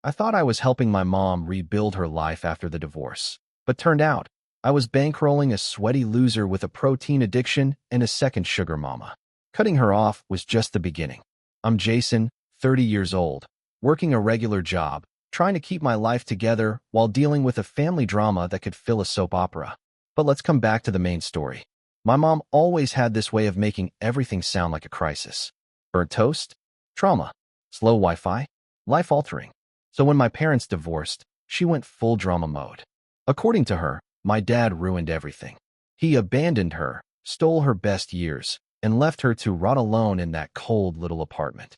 I thought I was helping my mom rebuild her life after the divorce, but turned out I was bankrolling a sweaty loser with a protein addiction and a second sugar mama. Cutting her off was just the beginning. I'm Jason, 30 years old, working a regular job, trying to keep my life together while dealing with a family drama that could fill a soap opera. But let's come back to the main story. My mom always had this way of making everything sound like a crisis. Burnt toast? Trauma. Slow Wi-Fi? Life-altering. So when my parents divorced, she went full drama mode. According to her, my dad ruined everything. He abandoned her, stole her best years, and left her to rot alone in that cold little apartment.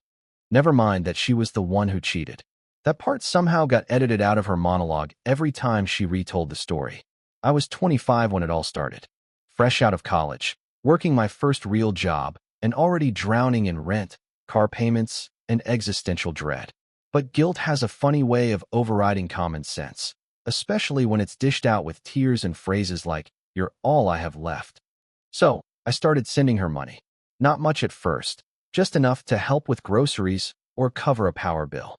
Never mind that she was the one who cheated. That part somehow got edited out of her monologue every time she retold the story. I was 25 when it all started. Fresh out of college, working my first real job, and already drowning in rent, car payments, and existential dread. But guilt has a funny way of overriding common sense, especially when it's dished out with tears and phrases like, "You're all I have left." So, I started sending her money. Not much at first, just enough to help with groceries or cover a power bill.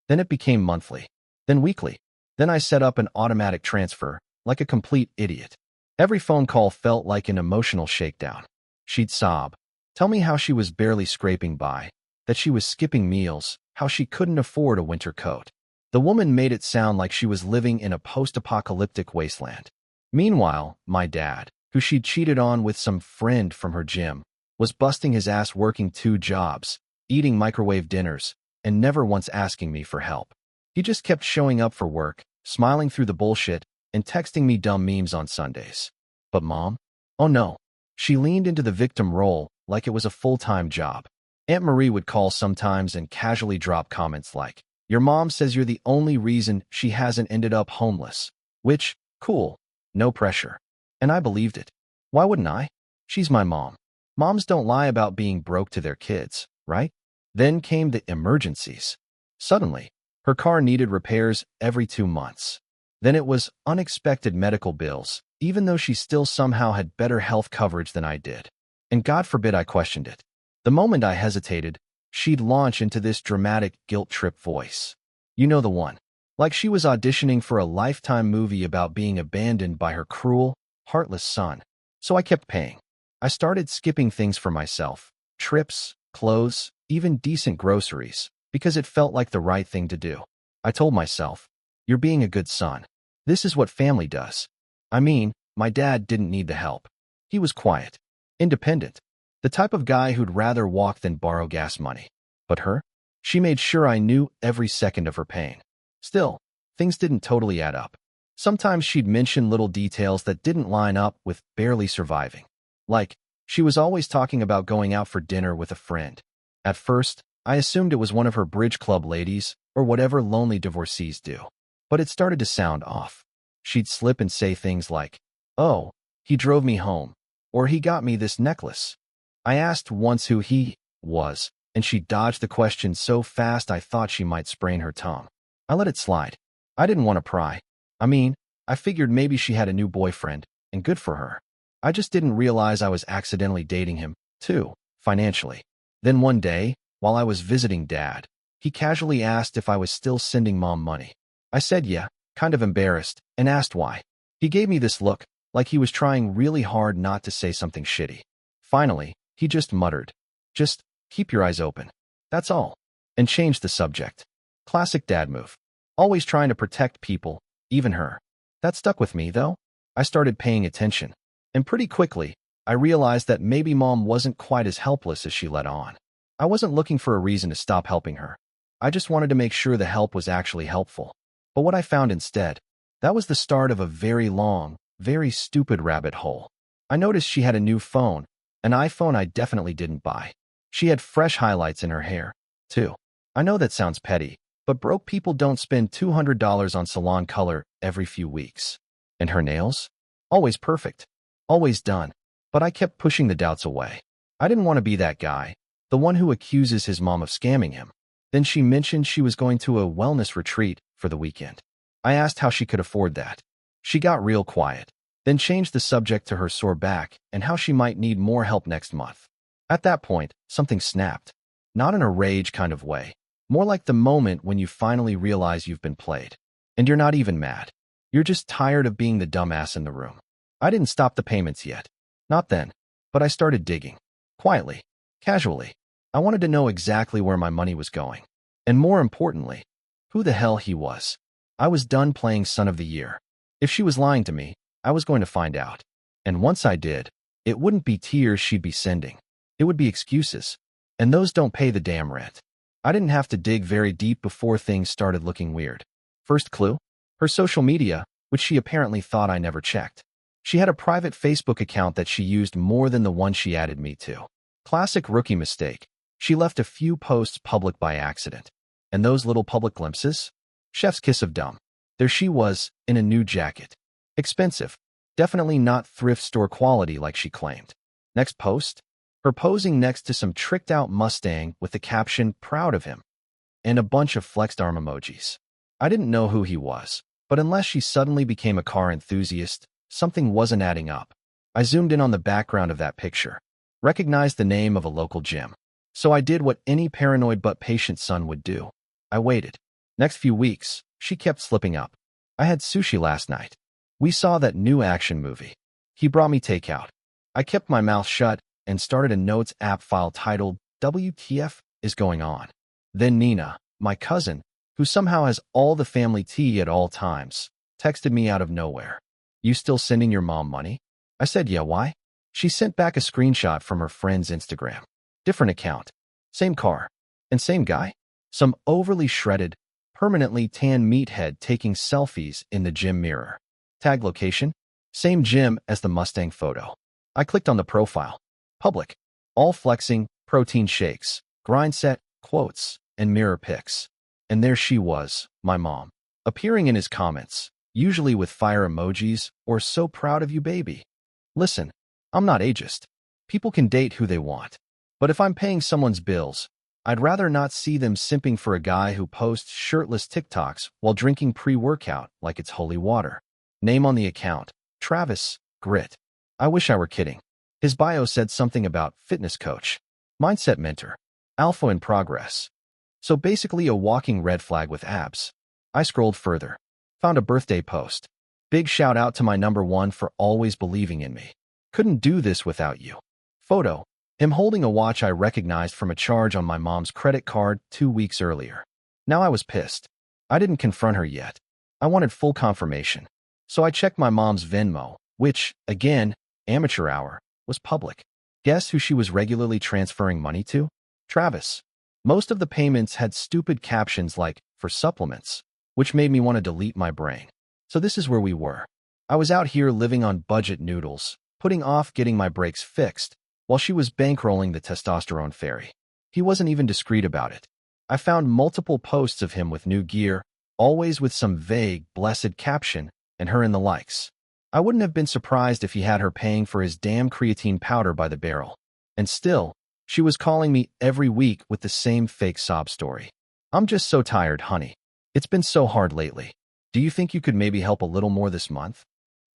Then it became monthly, then weekly. Then I set up an automatic transfer, like a complete idiot. Every phone call felt like an emotional shakedown. She'd sob, tell me how she was barely scraping by, that she was skipping meals, how she couldn't afford a winter coat. The woman made it sound like she was living in a post-apocalyptic wasteland. Meanwhile, my dad, who she'd cheated on with some friend from her gym, was busting his ass working 2 jobs, eating microwave dinners, and never once asking me for help. He just kept showing up for work, smiling through the bullshit, and texting me dumb memes on Sundays. But Mom? Oh no. She leaned into the victim role like it was a full-time job. Aunt Marie would call sometimes and casually drop comments like, "Your mom says you're the only reason she hasn't ended up homeless." Which, cool, no pressure. And I believed it. Why wouldn't I? She's my mom. Moms don't lie about being broke to their kids, right? Then came the emergencies. Suddenly, her car needed repairs every 2 months. Then it was unexpected medical bills, even though she still somehow had better health coverage than I did. And God forbid I questioned it. The moment I hesitated, she'd launch into this dramatic guilt trip voice. You know the one. Like she was auditioning for a Lifetime movie about being abandoned by her cruel, heartless son. So I kept paying. I started skipping things for myself. Trips, clothes, even decent groceries, because it felt like the right thing to do. I told myself, "You're being a good son. This is what family does." I mean, my dad didn't need the help. He was quiet, independent, the type of guy who'd rather walk than borrow gas money. But her? She made sure I knew every second of her pain. Still, things didn't totally add up. Sometimes she'd mention little details that didn't line up with barely surviving. Like, she was always talking about going out for dinner with a friend. At first, I assumed it was one of her bridge club ladies or whatever lonely divorcees do. But it started to sound off. She'd slip and say things like, "Oh, he drove me home," or "He got me this necklace." I asked once who he was, and she dodged the question so fast I thought she might sprain her tongue. I let it slide. I didn't want to pry. I mean, I figured maybe she had a new boyfriend, and good for her. I just didn't realize I was accidentally dating him, too, financially. Then one day, while I was visiting Dad, he casually asked if I was still sending Mom money. I said yeah, kind of embarrassed, and asked why. He gave me this look, like he was trying really hard not to say something shitty. Finally, he just muttered, "Just keep your eyes open. That's all," and changed the subject. Classic dad move. Always trying to protect people, even her. That stuck with me, though. I started paying attention. And pretty quickly, I realized that maybe Mom wasn't quite as helpless as she let on. I wasn't looking for a reason to stop helping her. I just wanted to make sure the help was actually helpful. But what I found instead, that was the start of a very long, very stupid rabbit hole. I noticed she had a new phone, an iPhone I definitely didn't buy. She had fresh highlights in her hair, too. I know that sounds petty, but broke people don't spend $200 on salon color every few weeks. And her nails? Always perfect. Always done. But I kept pushing the doubts away. I didn't want to be that guy, the one who accuses his mom of scamming him. Then she mentioned she was going to a wellness retreat for the weekend. I asked how she could afford that. She got real quiet, then changed the subject to her sore back and how she might need more help next month. At that point, something snapped. Not in a rage kind of way, More like the moment when you finally realize you've been played. And you're not even mad. You're just tired of being the dumbass in the room. I didn't stop the payments yet. Not then. But I started digging. Quietly. Casually. I wanted to know exactly where my money was going. And more importantly, who the hell he was. I was done playing son of the year. If she was lying to me, I was going to find out. And once I did, it wouldn't be tears she'd be sending. It would be excuses. And those don't pay the damn rent. I didn't have to dig very deep before things started looking weird. First clue? Her social media, which she apparently thought I never checked. She had a private Facebook account that she used more than the one she added me to. Classic rookie mistake. She left a few posts public by accident. And those little public glimpses? Chef's kiss of dumb. There she was, in a new jacket. Expensive. Definitely not thrift store quality like she claimed. Next post? Her posing next to some tricked-out Mustang with the caption, "Proud of him," and a bunch of flexed arm emojis. I didn't know who he was, but unless she suddenly became a car enthusiast, something wasn't adding up. I zoomed in on the background of that picture, recognized the name of a local gym. So I did what any paranoid but patient son would do. I waited. Next few weeks, she kept slipping up. I had sushi last night. We saw that new action movie. He brought me takeout. I kept my mouth shut and started a notes app file titled, "WTF is going on?" Then Nina, my cousin, who somehow has all the family tea at all times, texted me out of nowhere. "You still sending your mom money?" I said, "Yeah, why?" She sent back a screenshot from her friend's Instagram. Different account. Same car. And same guy. Some overly shredded, permanently tan meathead taking selfies in the gym mirror. Tag location? Same gym as the Mustang photo. I clicked on the profile. Public. All flexing, protein shakes, grind set, quotes, and mirror pics. And there she was, my mom, appearing in his comments, usually with fire emojis or "so proud of you, baby." Listen, I'm not ageist. People can date who they want. But if I'm paying someone's bills, I'd rather not see them simping for a guy who posts shirtless TikToks while drinking pre-workout like it's holy water. Name on the account, Travis, Grit. I wish I were kidding. His bio said something about fitness coach, mindset mentor, alpha in progress. So basically a walking red flag with abs. I scrolled further. Found a birthday post. "Big shout out to my number one for always believing in me. Couldn't do this without you." Photo. Him holding a watch I recognized from a charge on my mom's credit card 2 weeks earlier. Now I was pissed. I didn't confront her yet. I wanted full confirmation. So I checked my mom's Venmo, which, again, amateur hour, was public. Guess who she was regularly transferring money to? Travis. Most of the payments had stupid captions like, "for supplements," which made me want to delete my brain. So this is where we were. I was out here living on budget noodles, putting off getting my brakes fixed, while she was bankrolling the testosterone fairy. He wasn't even discreet about it. I found multiple posts of him with new gear, always with some vague, blessed caption, and her in the likes. I wouldn't have been surprised if he had her paying for his damn creatine powder by the barrel. And still, she was calling me every week with the same fake sob story. "I'm just so tired, honey. It's been so hard lately. Do you think you could maybe help a little more this month?"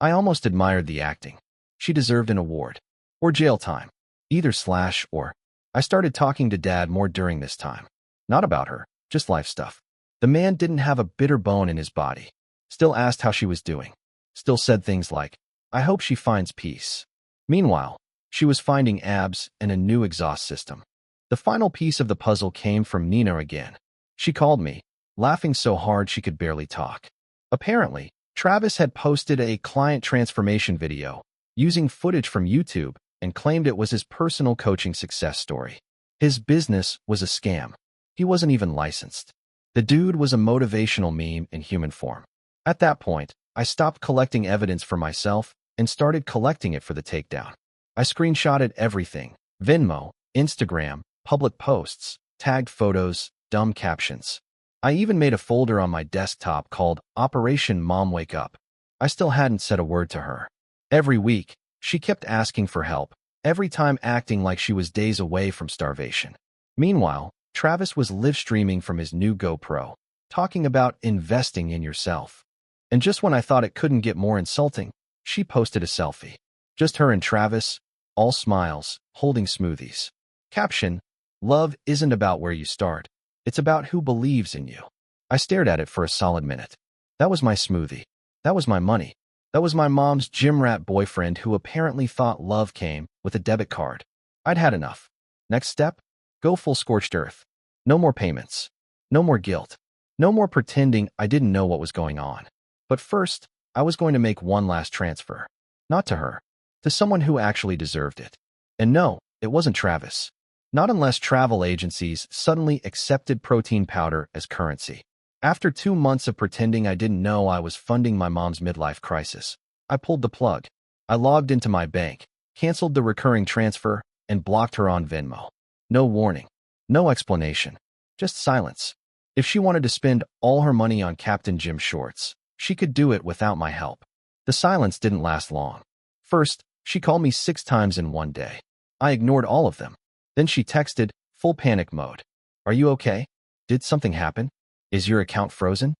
I almost admired the acting. She deserved an award. Or jail time. Either/or. I started talking to Dad more during this time. Not about her, just life stuff. The man didn't have a bitter bone in his body. Still asked how she was doing. Still said things like, "I hope she finds peace." Meanwhile, she was finding abs and a new exhaust system. The final piece of the puzzle came from Nina again. She called me, laughing so hard she could barely talk. Apparently, Travis had posted a client transformation video using footage from YouTube and claimed it was his personal coaching success story. His business was a scam. He wasn't even licensed. The dude was a motivational meme in human form. At that point, I stopped collecting evidence for myself and started collecting it for the takedown. I screenshotted everything: Venmo, Instagram, public posts, tagged photos, dumb captions. I even made a folder on my desktop called Operation Mom Wake Up. I still hadn't said a word to her. Every week, she kept asking for help, every time acting like she was days away from starvation. Meanwhile, Travis was live streaming from his new GoPro, talking about investing in yourself. And just when I thought it couldn't get more insulting, she posted a selfie. Just her and Travis, all smiles, holding smoothies. Caption: "Love isn't about where you start. It's about who believes in you. I stared at it for a solid minute. That was my smoothie. That was my money. That was my mom's gym rat boyfriend who apparently thought love came with a debit card. I'd had enough. Next step? Go full scorched earth. No more payments. No more guilt. No more pretending I didn't know what was going on. But first, I was going to make one last transfer. Not to her. To someone who actually deserved it. And no, it wasn't Travis. Not unless travel agencies suddenly accepted protein powder as currency. After 2 months of pretending I didn't know I was funding my mom's midlife crisis, I pulled the plug. I logged into my bank, canceled the recurring transfer, and blocked her on Venmo. No warning. No explanation. Just silence. If she wanted to spend all her money on Captain Jim shorts, she could do it without my help. The silence didn't last long. First, she called me 6 times in one day. I ignored all of them. Then she texted, full panic mode. Are you okay? Did something happen? Is your account frozen?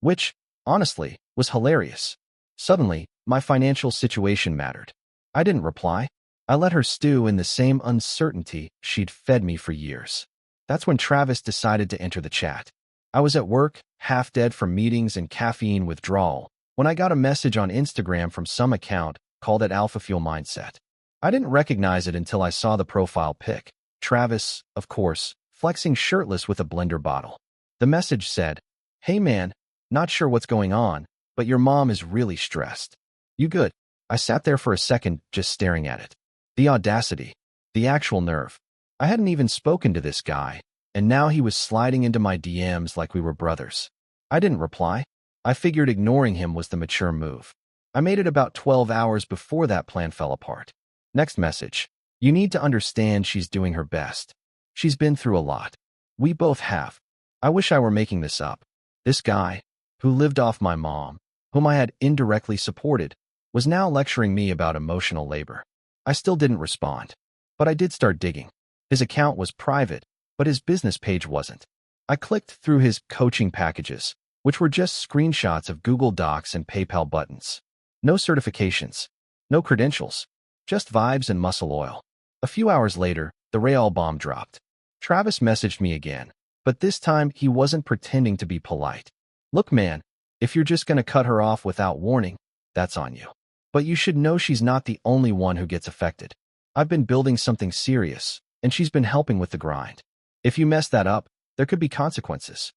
Which, honestly, was hilarious. Suddenly, my financial situation mattered. I didn't reply. I let her stew in the same uncertainty she'd fed me for years. That's when Travis decided to enter the chat. I was at work, half dead from meetings and caffeine withdrawal, when I got a message on Instagram from some account called Alpha Fuel Mindset. I didn't recognize it until I saw the profile pic. Travis, of course, flexing shirtless with a blender bottle. The message said, "Hey man, not sure what's going on, but your mom is really stressed. You good?" I sat there for a second just staring at it. The audacity. The actual nerve. I hadn't even spoken to this guy, and now he was sliding into my DMs like we were brothers. I didn't reply. I figured ignoring him was the mature move. I made it about 12 hours before that plan fell apart. Next message. You need to understand she's doing her best. She's been through a lot. We both have. I wish I were making this up. This guy, who lived off my mom, whom I had indirectly supported, was now lecturing me about emotional labor. I still didn't respond, but I did start digging. His account was private, but his business page wasn't. I clicked through his coaching packages, which were just screenshots of Google Docs and PayPal buttons. No certifications, no credentials, just vibes and muscle oil. A few hours later, the real bomb dropped. Travis messaged me again, but this time he wasn't pretending to be polite. Look man, if you're just gonna cut her off without warning, that's on you. But you should know she's not the only one who gets affected. I've been building something serious, and she's been helping with the grind. If you mess that up, there could be consequences.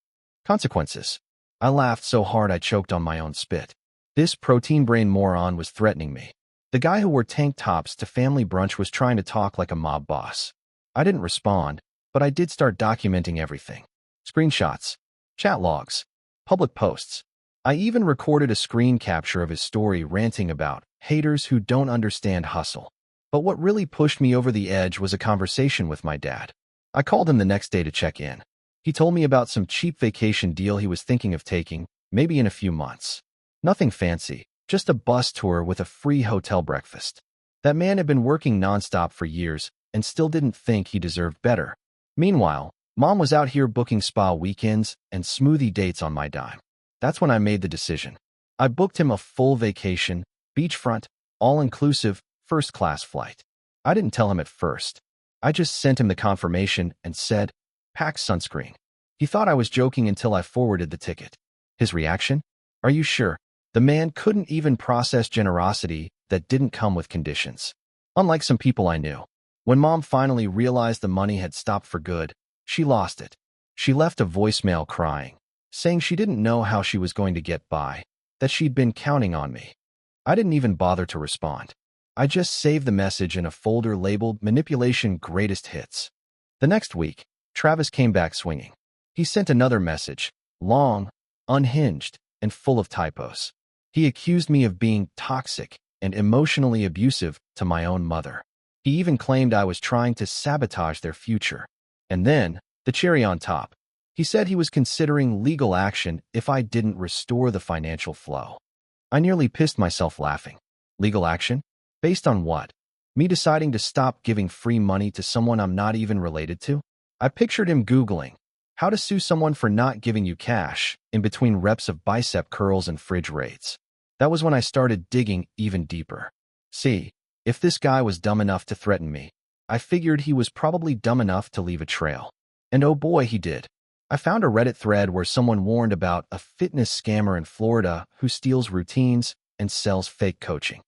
Consequences. I laughed so hard I choked on my own spit. This protein brain moron was threatening me. The guy who wore tank tops to family brunch was trying to talk like a mob boss. I didn't respond, but I did start documenting everything. Screenshots, chat logs, public posts. I even recorded a screen capture of his story ranting about haters who don't understand hustle. But what really pushed me over the edge was a conversation with my dad. I called him the next day to check in. He told me about some cheap vacation deal he was thinking of taking, maybe in a few months. Nothing fancy, just a bus tour with a free hotel breakfast. That man had been working nonstop for years and still didn't think he deserved better. Meanwhile, Mom was out here booking spa weekends and smoothie dates on my dime. That's when I made the decision. I booked him a full vacation, beachfront, all-inclusive, first-class flight. I didn't tell him at first. I just sent him the confirmation and said, pack sunscreen. He thought I was joking until I forwarded the ticket. His reaction? Are you sure? The man couldn't even process generosity that didn't come with conditions. Unlike some people I knew. When Mom finally realized the money had stopped for good, she lost it. She left a voicemail crying, saying she didn't know how she was going to get by, that she'd been counting on me. I didn't even bother to respond. I just saved the message in a folder labeled Manipulation Greatest Hits. The next week, Travis came back swinging. He sent another message, long, unhinged, and full of typos. He accused me of being toxic and emotionally abusive to my own mother. He even claimed I was trying to sabotage their future. And then, the cherry on top, he said he was considering legal action if I didn't restore the financial flow. I nearly pissed myself laughing. Legal action? Based on what? Me deciding to stop giving free money to someone I'm not even related to? I pictured him Googling how to sue someone for not giving you cash in between reps of bicep curls and fridge raids. That was when I started digging even deeper. See, if this guy was dumb enough to threaten me, I figured he was probably dumb enough to leave a trail. And oh boy, he did. I found a Reddit thread where someone warned about a fitness scammer in Florida who steals routines and sells fake coaching.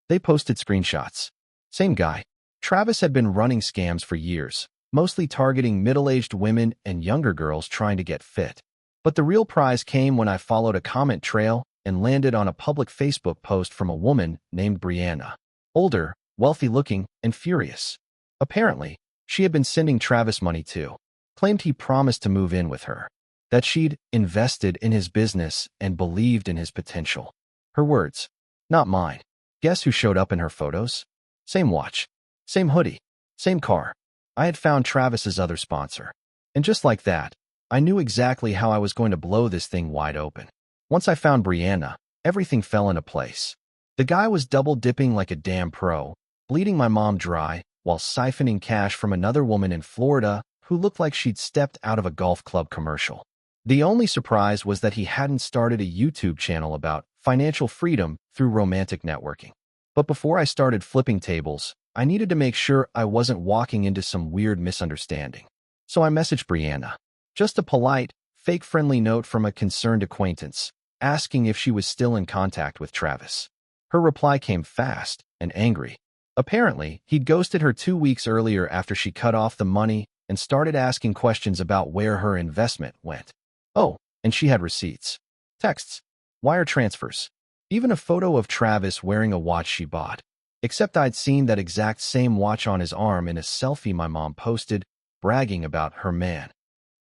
They posted screenshots. Same guy. Travis had been running scams for years, mostly targeting middle-aged women and younger girls trying to get fit. But the real prize came when I followed a comment trail and landed on a public Facebook post from a woman named Brianna. Older, wealthy-looking, and furious. Apparently, she had been sending Travis money too. Claimed he promised to move in with her. That she'd invested in his business and believed in his potential. Her words, not mine. Guess who showed up in her photos? Same watch, same hoodie, same car. I had found Travis's other sponsor. And just like that, I knew exactly how I was going to blow this thing wide open. Once I found Brianna, everything fell into place. The guy was double-dipping like a damn pro, bleeding my mom dry while siphoning cash from another woman in Florida who looked like she'd stepped out of a golf club commercial. The only surprise was that he hadn't started a YouTube channel about financial freedom through romantic networking. But before I started flipping tables, I needed to make sure I wasn't walking into some weird misunderstanding. So I messaged Brianna. Just a polite, fake-friendly note from a concerned acquaintance, asking if she was still in contact with Travis. Her reply came fast and angry. Apparently, he'd ghosted her 2 weeks earlier after she cut off the money and started asking questions about where her investment went. Oh, and she had receipts, texts, wire transfers, even a photo of Travis wearing a watch she bought. Except I'd seen that exact same watch on his arm in a selfie my mom posted, bragging about her man.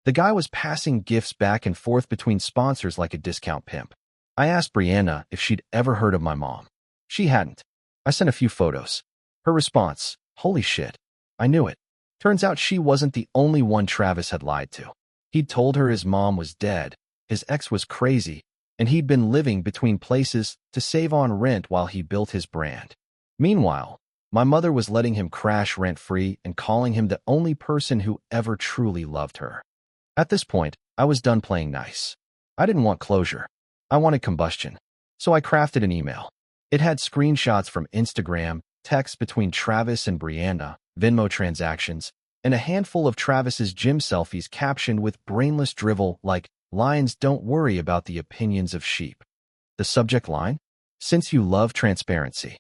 The guy was passing gifts back and forth between sponsors like a discount pimp. I asked Brianna if she'd ever heard of my mom. She hadn't. I sent a few photos. Her response, holy shit. I knew it. Turns out she wasn't the only one Travis had lied to. He'd told her his mom was dead, his ex was crazy, and he'd been living between places to save on rent while he built his brand. Meanwhile, my mother was letting him crash rent-free and calling him the only person who ever truly loved her. At this point, I was done playing nice. I didn't want closure. I wanted combustion. So I crafted an email. It had screenshots from Instagram, texts between Travis and Brianna, Venmo transactions, and a handful of Travis's gym selfies captioned with brainless drivel like, "Lions don't worry about the opinions of sheep." The subject line? Since you love transparency.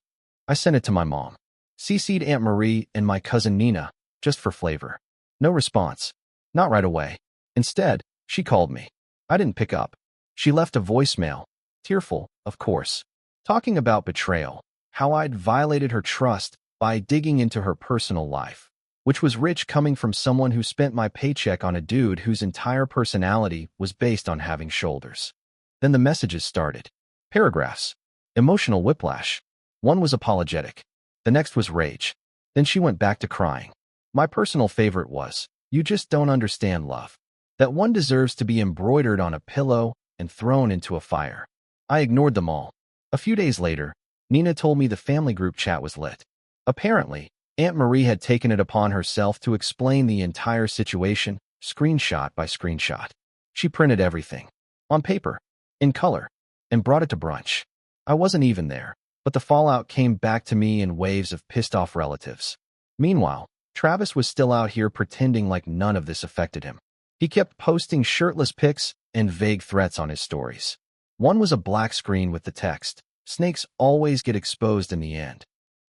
I sent it to my mom. CC'd Aunt Marie and my cousin Nina, just for flavor. No response. Not right away. Instead, she called me. I didn't pick up. She left a voicemail, tearful, of course, talking about betrayal, how I'd violated her trust by digging into her personal life, which was rich coming from someone who spent my paycheck on a dude whose entire personality was based on having shoulders. Then the messages started. Paragraphs. Emotional whiplash. One was apologetic. The next was rage. Then she went back to crying. My personal favorite was, "You just don't understand love. That one deserves to be embroidered on a pillow and thrown into a fire." I ignored them all. A few days later, Nina told me the family group chat was lit. Apparently, Aunt Marie had taken it upon herself to explain the entire situation, screenshot by screenshot. She printed everything. On paper. In color. And brought it to brunch. I wasn't even there, but the fallout came back to me in waves of pissed-off relatives. Meanwhile, Travis was still out here pretending like none of this affected him. He kept posting shirtless pics and vague threats on his stories. One was a black screen with the text, "Snakes always get exposed in the end."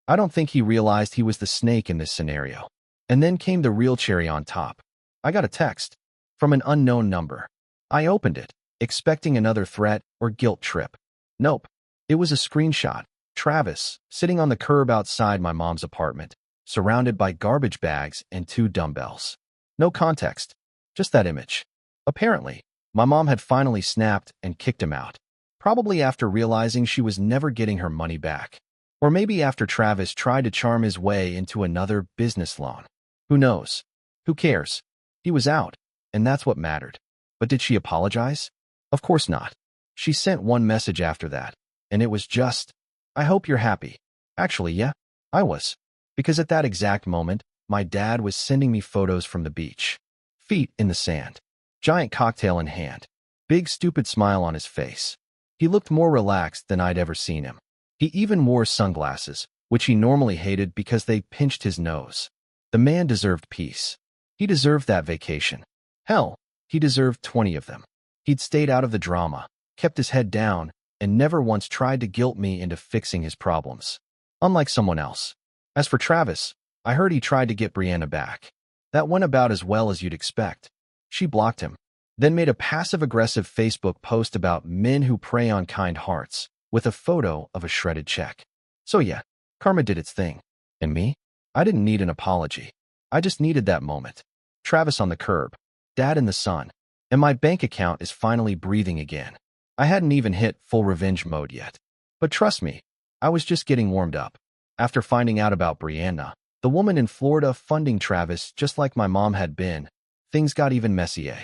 I don't think he realized he was the snake in this scenario. And then came the real cherry on top. I got a text from an unknown number. I opened it, expecting another threat or guilt trip. Nope. It was a screenshot. Travis, sitting on the curb outside my mom's apartment, surrounded by garbage bags and 2 dumbbells. No context. Just that image. Apparently, my mom had finally snapped and kicked him out. Probably after realizing she was never getting her money back. Or maybe after Travis tried to charm his way into another business loan. Who knows? Who cares? He was out, and that's what mattered. But did she apologize? Of course not. She sent one message after that, and it was just, "I hope you're happy." Actually, yeah, I was. Because at that exact moment, my dad was sending me photos from the beach. Feet in the sand. Giant cocktail in hand. Big stupid smile on his face. He looked more relaxed than I'd ever seen him. He even wore sunglasses, which he normally hated because they pinched his nose. The man deserved peace. He deserved that vacation. Hell, He deserved 20 of them. He'd stayed out of the drama, kept his head down, and never once tried to guilt me into fixing his problems. Unlike someone else. As for Travis, I heard he tried to get Brianna back. That went about as well as you'd expect. She blocked him, then made a passive-aggressive Facebook post about men who prey on kind hearts, with a photo of a shredded check. So yeah, karma did its thing. And me? I didn't need an apology. I just needed that moment. Travis on the curb, Dad in the sun, and my bank account is finally breathing again. I hadn't even hit full revenge mode yet. But trust me, I was just getting warmed up. After finding out about Brianna, the woman in Florida funding Travis just like my mom had been, things got even messier.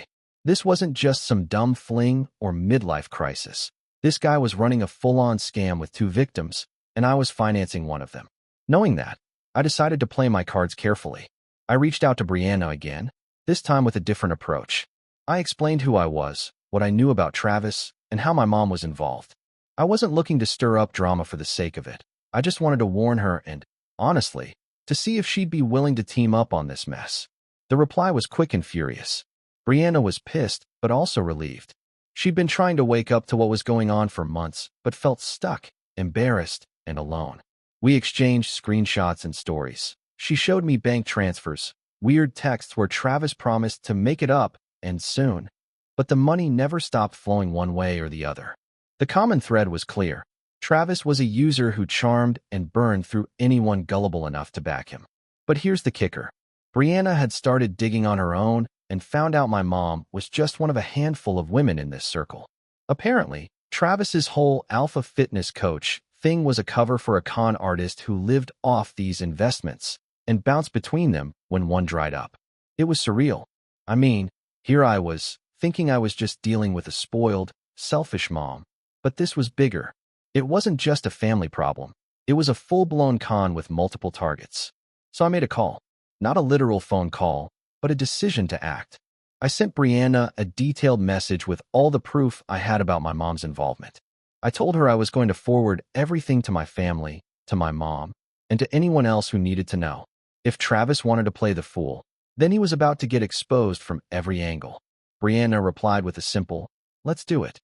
This wasn't just some dumb fling or midlife crisis. This guy was running a full-on scam with 2 victims, and I was financing one of them. Knowing that, I decided to play my cards carefully. I reached out to Brianna again, this time with a different approach. I explained who I was, what I knew about Travis, and how my mom was involved. I wasn't looking to stir up drama for the sake of it. I just wanted to warn her and, honestly, to see if she'd be willing to team up on this mess. The reply was quick and furious. Brianna was pissed, but also relieved. She'd been trying to wake up to what was going on for months, but felt stuck, embarrassed, and alone. We exchanged screenshots and stories. She showed me bank transfers, weird texts where Travis promised to make it up, and soon. But the money never stopped flowing one way or the other. The common thread was clear. Travis was a user who charmed and burned through anyone gullible enough to back him. But here's the kicker. Brianna had started digging on her own and found out my mom was just one of a handful of women in this circle. Apparently, Travis's whole alpha fitness coach thing was a cover for a con artist who lived off these investments and bounced between them when one dried up. It was surreal. I mean, here I was, thinking I was just dealing with a spoiled, selfish mom. But this was bigger. It wasn't just a family problem. It was a full-blown con with multiple targets. So I made a call. Not a literal phone call, but a decision to act. I sent Brianna a detailed message with all the proof I had about my mom's involvement. I told her I was going to forward everything to my family, to my mom, and to anyone else who needed to know. If Travis wanted to play the fool, then he was about to get exposed from every angle. Brianna replied with a simple, "Let's do it."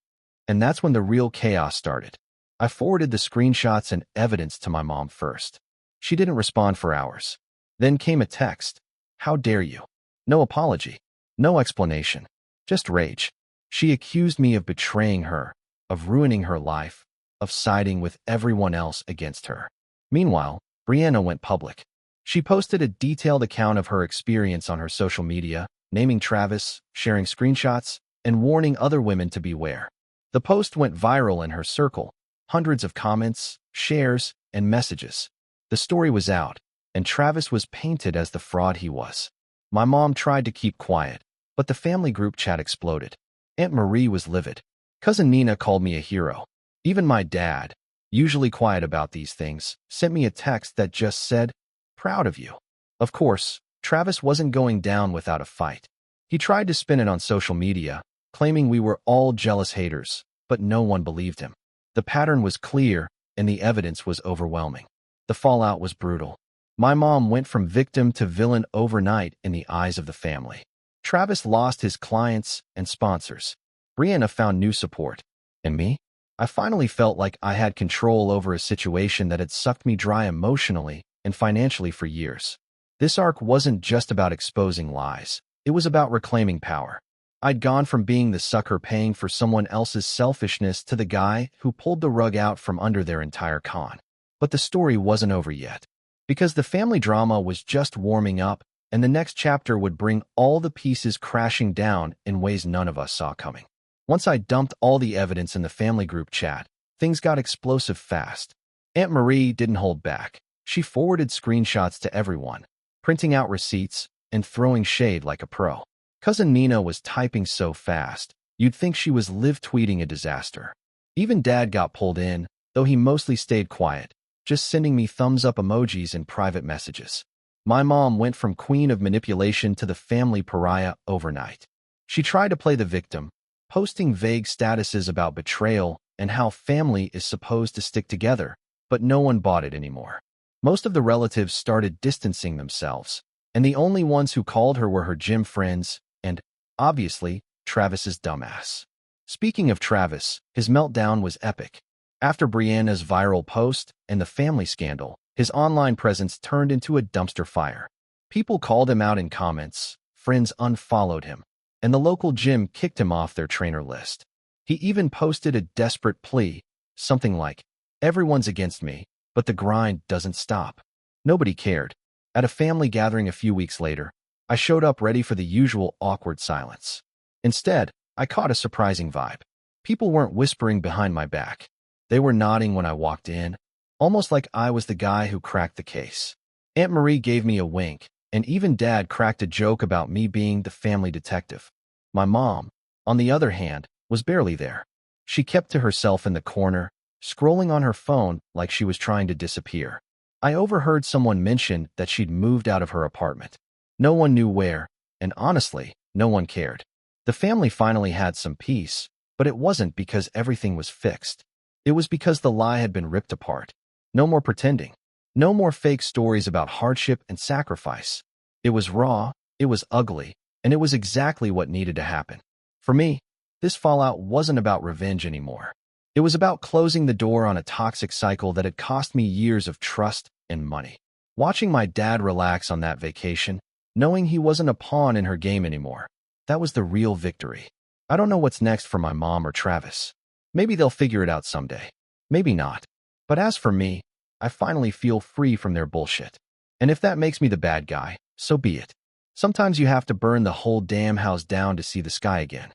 And that's when the real chaos started. I forwarded the screenshots and evidence to my mom first. She didn't respond for hours. Then came a text. "How dare you?" No apology. No explanation. Just rage. She accused me of betraying her, of ruining her life, of siding with everyone else against her. Meanwhile, Brianna went public. She posted a detailed account of her experience on her social media, naming Travis, sharing screenshots, and warning other women to beware. The post went viral in her circle, hundreds of comments, shares, and messages. The story was out, and Travis was painted as the fraud he was. My mom tried to keep quiet, but the family group chat exploded. Aunt Marie was livid. Cousin Nina called me a hero. Even my dad, usually quiet about these things, sent me a text that just said, "Proud of you." Of course, Travis wasn't going down without a fight. He tried to spin it on social media, claiming we were all jealous haters, but no one believed him. The pattern was clear, and the evidence was overwhelming. The fallout was brutal. My mom went from victim to villain overnight in the eyes of the family. Travis lost his clients and sponsors. Brianna found new support. And me? I finally felt like I had control over a situation that had sucked me dry emotionally and financially for years. This arc wasn't just about exposing lies. It was about reclaiming power. I'd gone from being the sucker paying for someone else's selfishness to the guy who pulled the rug out from under their entire con. But the story wasn't over yet. Because the family drama was just warming up, and the next chapter would bring all the pieces crashing down in ways none of us saw coming. Once I dumped all the evidence in the family group chat, things got explosive fast. Aunt Marie didn't hold back. She forwarded screenshots to everyone, printing out receipts and throwing shade like a pro. Cousin Nina was typing so fast, you'd think she was live tweeting a disaster. Even Dad got pulled in, though he mostly stayed quiet, just sending me thumbs-up emojis in private messages. My mom went from queen of manipulation to the family pariah overnight. She tried to play the victim, posting vague statuses about betrayal and how family is supposed to stick together, but no one bought it anymore. Most of the relatives started distancing themselves, and the only ones who called her were her gym friends and, obviously, Travis's dumbass. Speaking of Travis, his meltdown was epic. After Brianna's viral post and the family scandal, his online presence turned into a dumpster fire. People called him out in comments, friends unfollowed him, and the local gym kicked him off their trainer list. He even posted a desperate plea, something like, "Everyone's against me, but the grind doesn't stop." Nobody cared. At a family gathering a few weeks later, I showed up ready for the usual awkward silence. Instead, I caught a surprising vibe. People weren't whispering behind my back. They were nodding when I walked in, almost like I was the guy who cracked the case. Aunt Marie gave me a wink, and even Dad cracked a joke about me being the family detective. My mom, on the other hand, was barely there. She kept to herself in the corner, scrolling on her phone like she was trying to disappear. I overheard someone mention that she'd moved out of her apartment. No one knew where, and honestly, no one cared. The family finally had some peace, but it wasn't because everything was fixed. It was because the lie had been ripped apart. No more pretending. No more fake stories about hardship and sacrifice. It was raw, it was ugly, and it was exactly what needed to happen. For me, this fallout wasn't about revenge anymore. It was about closing the door on a toxic cycle that had cost me years of trust and money. Watching my dad relax on that vacation, knowing he wasn't a pawn in her game anymore, that was the real victory. I don't know what's next for my mom or Travis. Maybe they'll figure it out someday. Maybe not. But as for me, I finally feel free from their bullshit. And if that makes me the bad guy, so be it. Sometimes you have to burn the whole damn house down to see the sky again.